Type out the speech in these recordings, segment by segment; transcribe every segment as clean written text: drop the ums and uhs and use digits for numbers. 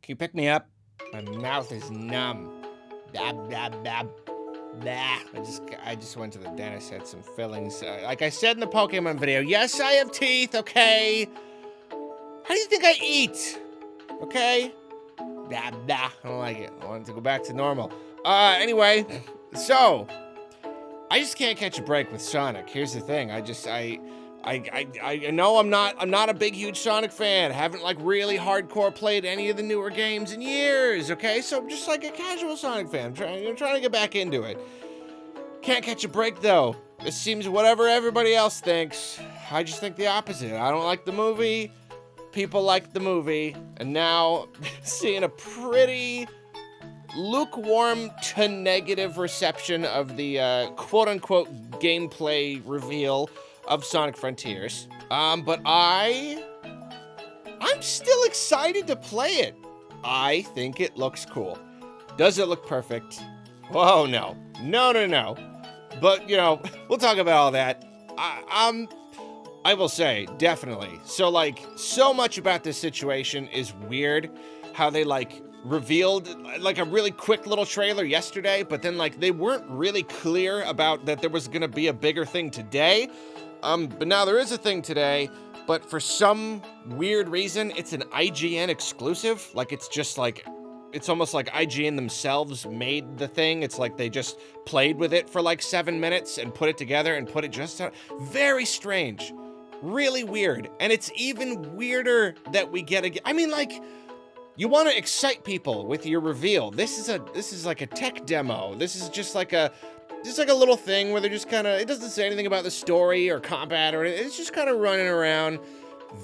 Can you pick me up? My mouth is numb. Blah, blah, blah, blah. I just went to the dentist, had some fillings. Like I said in the Pokemon video, yes, I have teeth, okay? How do you think I eat? Okay? Blah, blah. I don't like it. I want it to go back to normal. Anyway, so I just can't catch a break with Sonic. Here's the thing. I know I'm not a big, huge Sonic fan. I haven't like really hardcore played any of the newer games in years, okay? So I'm just like a casual Sonic fan. I'm trying to get back into it. Can't catch a break though. It seems whatever everybody else thinks. I just think the opposite. I don't like the movie. People like the movie. And now seeing a pretty lukewarm to negative reception of the quote-unquote gameplay reveal of Sonic Frontiers. But I'm still excited to play it. I think it looks cool. Does it look perfect? Oh, no. No. But, you know, we'll talk about all that. I will say, definitely. So, like, so much about this situation is weird. How they, like, revealed like a really quick little trailer yesterday, but then like they weren't really clear about that there was gonna be a bigger thing today. But now there is a thing today, but for some weird reason, it's an IGN exclusive. Like it's just like, it's almost like IGN themselves made the thing. It's like they just played with it for like 7 minutes and put it together and put it just out. Very strange, really weird. And it's even weirder that we get I mean, like, you want to excite people with your reveal. This is like a tech demo. This is just like a little thing where they're just kind of, it doesn't say anything about the story or combat or anything. It's just kind of running around.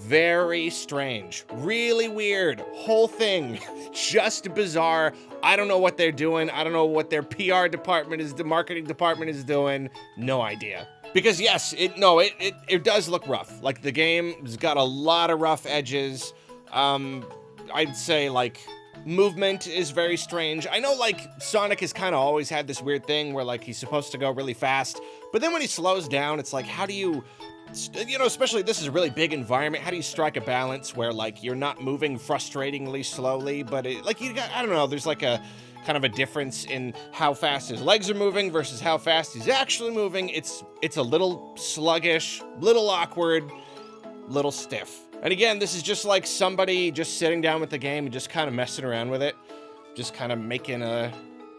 Very strange, really weird, whole thing, just bizarre. I don't know what they're doing. I don't know what their PR department is, the marketing department is doing. No idea. Because yes, it does look rough. Like the game's got a lot of rough edges. I'd say, like, movement is very strange. I know, like, Sonic has kind of always had this weird thing where, like, he's supposed to go really fast, but then when he slows down, it's like, how do you know, especially this is a really big environment, how do you strike a balance where, like, you're not moving frustratingly slowly, but, I don't know, there's, like, a kind of a difference in how fast his legs are moving versus how fast he's actually moving. It's a little sluggish, little awkward, little stiff. And again, this is just like somebody just sitting down with the game and just kind of messing around with it. Just kind of making a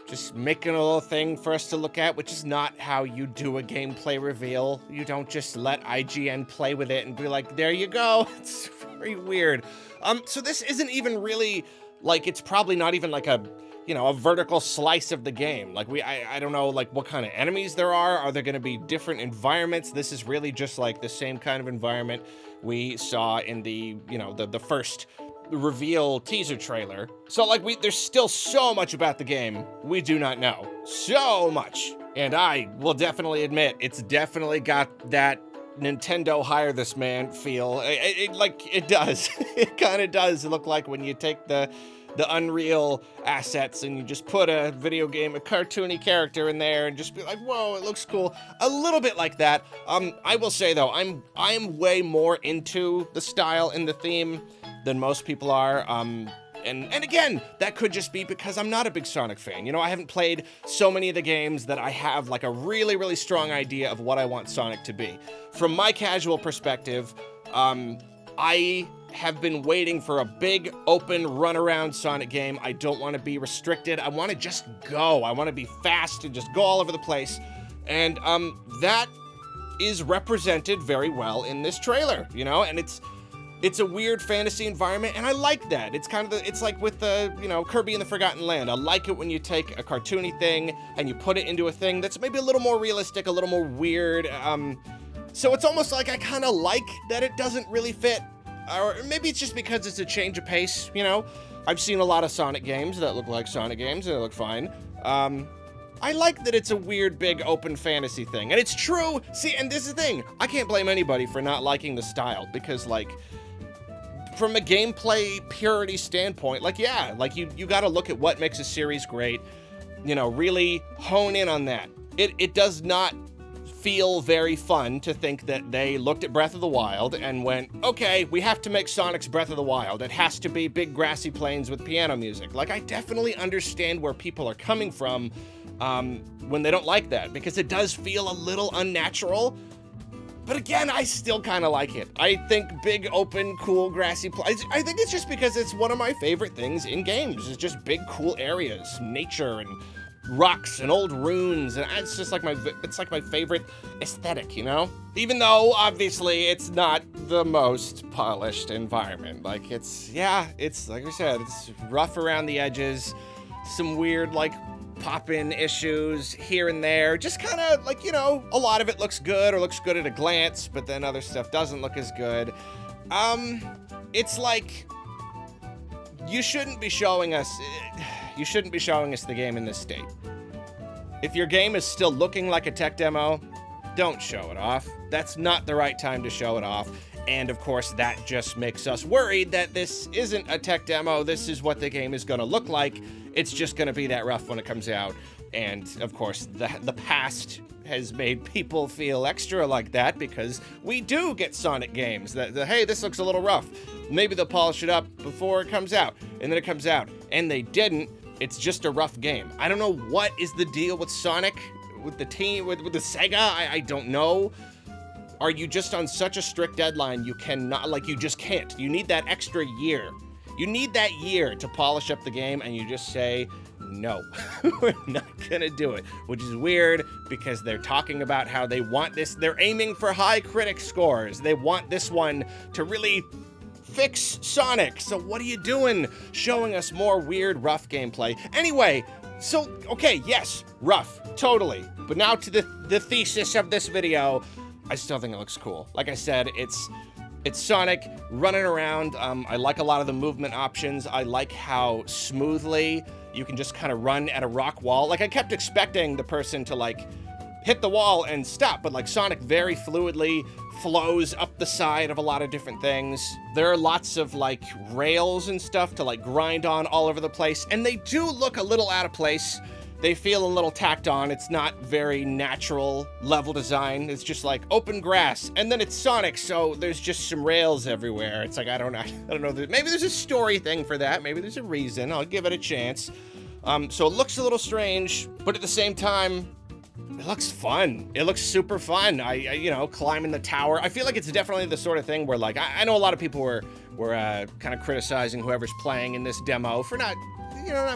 little thing for us to look at, which is not how you do a gameplay reveal. You don't just let IGN play with it and be like, there you go. It's very weird. So this isn't even really, like, it's probably not even like a vertical slice of the game. Like I don't know like what kind of enemies there are. Are there going to be different environments? This is really just like the same kind of environment we saw in the first reveal teaser trailer. So like there's still so much about the game we do not know. So much. And I will definitely admit it's definitely got that Nintendo hire this man feel. It does. It kind of does look like when you take the Unreal assets and you just put a video game, a cartoony character in there and just be like, whoa, it looks cool. A little bit like that. I will say though, I'm way more into the style and the theme than most people are. And again, that could just be because I'm not a big Sonic fan. You know, I haven't played so many of the games that I have like a really, really strong idea of what I want Sonic to be. From my casual perspective, I have been waiting for a big, open, runaround Sonic game. I don't want to be restricted. I want to just go. I want to be fast and just go all over the place. And that is represented very well in this trailer, you know? And it's a weird fantasy environment, and I like that. It's kind of it's like with the, Kirby and the Forgotten Land. I like it when you take a cartoony thing and you put it into a thing that's maybe a little more realistic, a little more weird. So it's almost like I kind of like that it doesn't really fit. Or maybe it's just because it's a change of pace, I've seen a lot of Sonic games that look like Sonic games and they look fine. I like that it's a weird, big, open fantasy thing. And it's true. See, and this is the thing. I can't blame anybody for not liking the style because, like, from a gameplay purity standpoint, like, yeah, like you got to look at what makes a series great, really hone in on that. It does not feel very fun to think that they looked at Breath of the Wild and went, okay, we have to make Sonic's Breath of the Wild. It has to be big grassy plains with piano music. Like, I definitely understand where people are coming from when they don't like that, because it does feel a little unnatural. But again, I still kind of like it. I think big, open, cool, grassy plains. I think it's just because it's one of my favorite things in games. It's just big, cool areas, nature, and rocks and old ruins, and it's just like my favorite aesthetic, you know? Even though obviously it's not the most polished environment. Like, it's like we said, it's rough around the edges, some weird like pop-in issues here and there, just kind of like, you know, a lot of it looks good or looks good at a glance, but then other stuff doesn't look as good. It's like you shouldn't be showing us the game in this state. If your game is still looking like a tech demo, don't show it off. That's not the right time to show it off. And of course, that just makes us worried that this isn't a tech demo. This is what the game is going to look like. It's just going to be that rough when it comes out. And of course, the past has made people feel extra like that, because we do get Sonic games that, hey, this looks a little rough. Maybe they'll polish it up before it comes out. And then it comes out. And they didn't. It's just a rough game. I don't know what is the deal with Sonic, with the team, with the Sega. I don't know. Are you just on such a strict deadline you cannot, like, you just can't? You need that extra year. You need that year to polish up the game, and you just say, no, we're not gonna do it. Which is weird, because they're talking about how they want this, they're aiming for high critic scores. They want this one to really fix Sonic. So what are you doing showing us more weird, rough gameplay? Anyway, so, okay, yes, rough, totally. But now to the thesis of this video. I still think it looks cool. Like I said, it's Sonic running around. I like a lot of the movement options. I like how smoothly you can just kind of run at a rock wall. Like, I kept expecting the person to like hit the wall and stop, but like Sonic very fluidly flows up the side of a lot of different things. There are lots of like rails and stuff to like grind on all over the place, and they do look a little out of place. They feel a little tacked on. It's not very natural level design. It's just like open grass, and then it's Sonic, so there's just some rails everywhere. It's like, I don't know. Maybe there's a story thing for that. Maybe there's a reason. I'll give it a chance. So it looks a little strange, but at the same time, it looks fun. It looks super fun. You know, climbing the tower. I feel like it's definitely the sort of thing where, like, I know a lot of people were kind of criticizing whoever's playing in this demo for not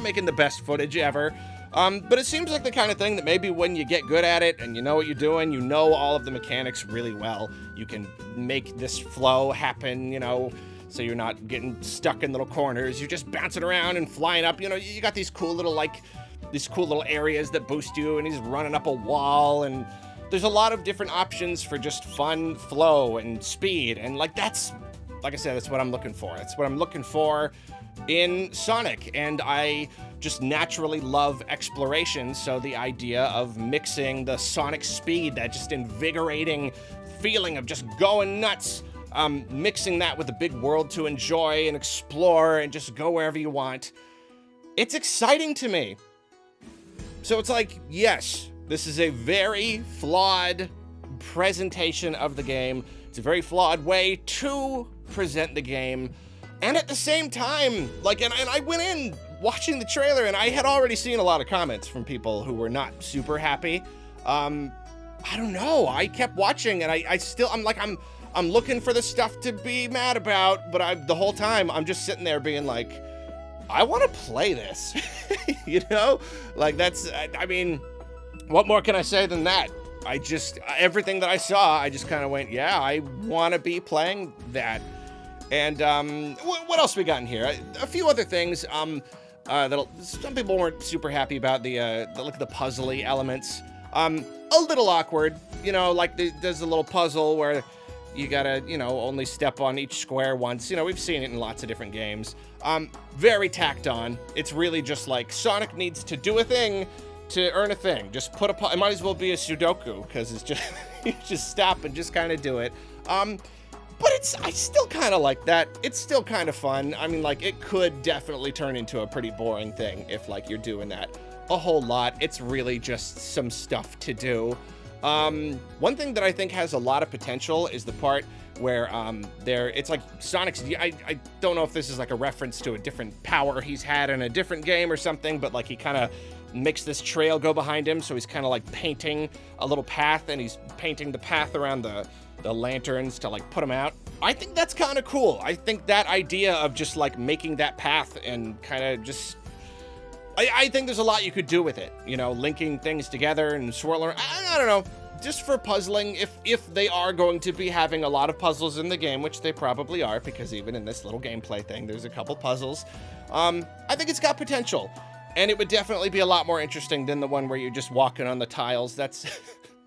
making the best footage ever. But it seems like the kind of thing that maybe when you get good at it and you know what you're doing, you know all of the mechanics really well, you can make this flow happen, you know, so you're not getting stuck in little corners. You're just bouncing around and flying up. You know, you got these cool little areas that boost you, and he's running up a wall, and there's a lot of different options for just fun flow and speed. And like, that's, like I said, that's what I'm looking for. That's what I'm looking for in Sonic, and I just naturally love exploration, so the idea of mixing the Sonic speed, that just invigorating feeling of just going nuts, mixing that with a big world to enjoy and explore and just go wherever you want, it's exciting to me. So it's like, yes, this is a very flawed presentation of the game. It's a very flawed way to present the game. And at the same time, like, and I went in watching the trailer, and I had already seen a lot of comments from people who were not super happy. I don't know. I kept watching, and I'm looking for the stuff to be mad about, but the whole time I'm just sitting there being like, I want to play this. You know, like, that's, I mean, what more can I say than that? Everything that I saw, I just kind of went, yeah, I want to be playing that. And what else we got in here? A few other things that some people weren't super happy about. The puzzly elements. A little awkward, you know, like there's a little puzzle where you gotta, you know, only step on each square once. You know, we've seen it in lots of different games. Very tacked on. It's really just like Sonic needs to do a thing to earn a thing. Just put it might as well be a Sudoku, because it's just you just stop and just kind of do it. But I still kind of like that. It's still kind of fun. I mean, like, it could definitely turn into a pretty boring thing if, like, you're doing that a whole lot. It's really just some stuff to do. One thing that I think has a lot of potential is the part where it's like Sonic's, I don't know if this is like a reference to a different power he's had in a different game or something, but like he kind of makes this trail go behind him, so he's kind of like painting a little path, and he's painting the path around the lanterns to like put them out. I think that's kind of cool. I think that idea of just like making that path and kind of just, I think there's a lot you could do with it, you know, linking things together and swirling. I don't know, just for puzzling, if they are going to be having a lot of puzzles in the game, which they probably are, because even in this little gameplay thing, there's a couple puzzles. I think it's got potential, and it would definitely be a lot more interesting than the one where you're just walking on the tiles. That's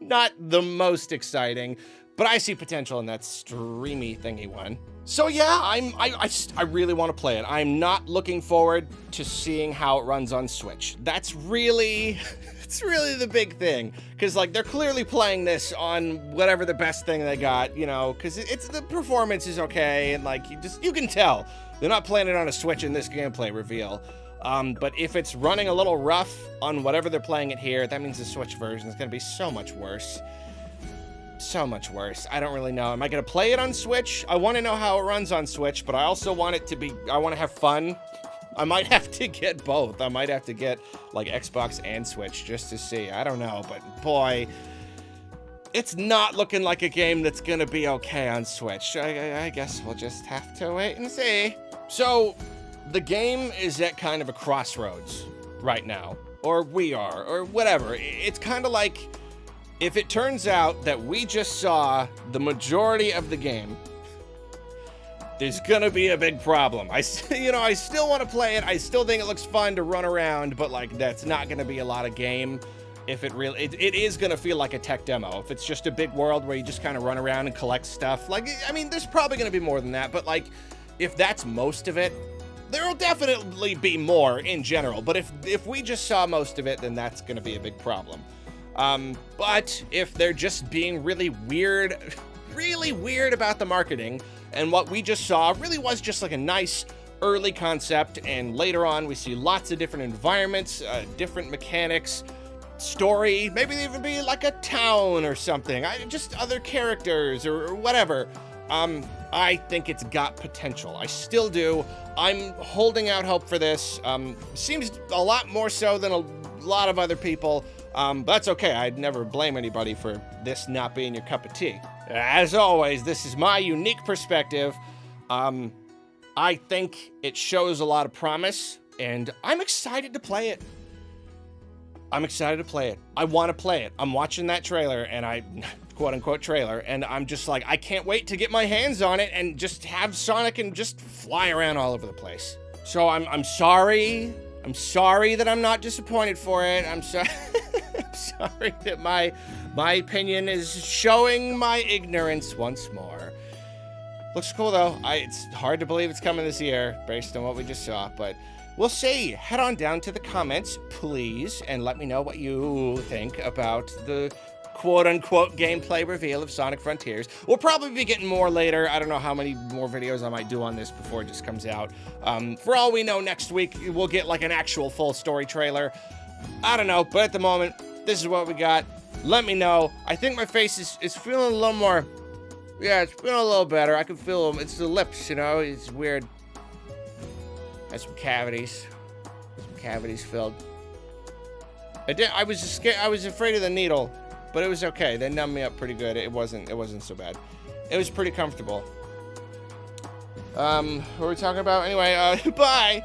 not the most exciting, but I see potential in that streamy thingy one. So yeah, I really want to play it. I'm not looking forward to seeing how it runs on Switch. That's really, it's really the big thing. Cause like they're clearly playing this on whatever the best thing they got, you know, cause it's the performance is okay. And like, you can tell they're not playing it on a Switch in this gameplay reveal. But if it's running a little rough on whatever they're playing it here, that means the Switch version is gonna be so much worse. So much worse. I don't really know. Am I gonna play it on Switch? I want to know how it runs on Switch, but I also want it to be, I want to have fun. I might have to get both. I might have to get like Xbox and Switch just to see. I don't know, but boy, it's not looking like a game that's gonna be okay on Switch. I guess we'll just have to wait and see. So the game is at kind of a crossroads right now, or we are, or whatever. It's kind of like, if it turns out that we just saw the majority of the game, there's gonna be a big problem. I still want to play it. I still think it looks fun to run around, but like that's not gonna be a lot of game. If it really, it is gonna feel like a tech demo. If it's just a big world where you just kind of run around and collect stuff, like, I mean, there's probably gonna be more than that, but like, if that's most of it, there will definitely be more in general. But if we just saw most of it, then that's gonna be a big problem. But if they're just being really weird about the marketing, and what we just saw really was just like a nice early concept, and later on we see lots of different environments, different mechanics, story, maybe even be like a town or something, just other characters or whatever. I think it's got potential. I still do. I'm holding out hope for this. Seems a lot more so than a lot of other people. But that's okay. I'd never blame anybody for this not being your cup of tea. As always, this is my unique perspective. I think it shows a lot of promise, and I'm excited to play it. I'm excited to play it. I want to play it. I'm watching that trailer, and quote-unquote trailer, and I'm just like, I can't wait to get my hands on it and just have Sonic and just fly around all over the place. So I'm sorry. I'm sorry that I'm not disappointed for it. I'm sorry. I'm sorry that my opinion is showing my ignorance once more. Looks cool though. It's hard to believe it's coming this year based on what we just saw, but we'll see. Head on down to the comments, please, and let me know what you think about the quote-unquote gameplay reveal of Sonic Frontiers. We'll probably be getting more later. I don't know how many more videos I might do on this before it just comes out. For all we know, next week we'll get like an actual full story trailer. I don't know, but at the moment, this is what we got. Let me know. I think my face is feeling a little more, yeah, it's feeling a little better. I can feel them. It's the lips, you know, it's weird. Has some cavities. Some cavities filled. I was just scared. I was afraid of the needle. But it was okay. They numbed me up pretty good. It wasn't so bad. It was pretty comfortable. What were we talking about? Anyway, bye!